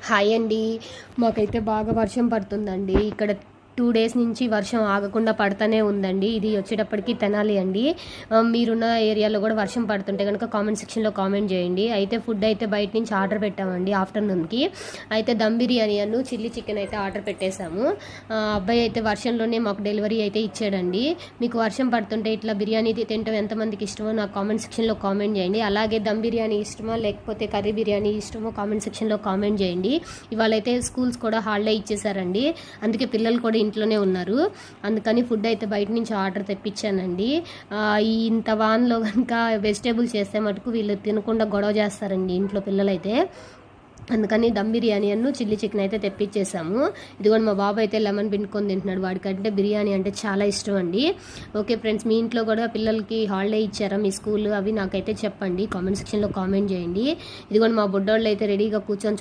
Hi అండి. మాకైతే బాగా వర్షం పడుతుందండి. ఇక్కడ 2 డేస్ నుంచి వర్షం ఆగకుండా పడతానే ఉందండి. ఇది వచ్చేటప్పటికి తెనాలి అండి. మీరున్న ఏరియాలో కూడా వర్షం పడుతుంటే కనుక కామెంట్ సెక్షన్లో కామెంట్ చేయండి. అయితే ఫుడ్ అయితే బయట నుంచి ఆర్డర్ పెట్టామండి ఆఫ్టర్నూన్కి. అయితే దమ్ బిర్యానీ అను చిల్లీ చికెన్ అయితే ఆర్డర్ పెట్టేశాము. అబ్బాయి అయితే వర్షంలోనే మాకు డెలివరీ అయితే ఇచ్చాడండి. మీకు వర్షం పడుతుంటే ఇట్లా బిర్యానీ తింటాం ఎంతమందికి ఇష్టమో నాకు కామెంట్ సెక్షన్లో కామెంట్ చేయండి. అలాగే దమ్ బిర్యానీ ఇష్టమో లేకపోతే కర్రీ బిర్యానీ ఇష్టమో కామెంట్ సెక్షన్లో కామెంట్ చేయండి. ఇవాళైతే స్కూల్స్ కూడా హాలిడే ఇచ్చేసారండి. అందుకే పిల్లలు కూడా ఇంట్లోనే ఉన్నారు. అందుకని ఫుడ్ అయితే బయట నుంచి ఆర్డర్ తెప్పించానండి. ఇంత వాన్లో కనుక వెజిటేబుల్స్ చేస్తే మటుకు వీళ్ళు తినకుండా గొడవ చేస్తారండి ఇంట్లో పిల్లలైతే. అందుకని దమ్ బిర్యానీ అను చిల్లీ చికెన్ అయితే తెప్పించేసాము. ఇదిగోండి మా బాబు అయితే లెమన్ పిండుకొని తింటున్నాడు. వాడికంటే బిర్యానీ అంటే చాలా ఇష్టం అండి. ఓకే ఫ్రెండ్స్, మీ ఇంట్లో కూడా పిల్లలకి హాలిడే ఇచ్చారా మీ స్కూల్ అవి నాకైతే చెప్పండి. కామెంట్ సెక్షన్లో కామెంట్ చేయండి. ఇదిగోండి మా బుడ్డోళ్ళు అయితే రెడీగా కూర్చొని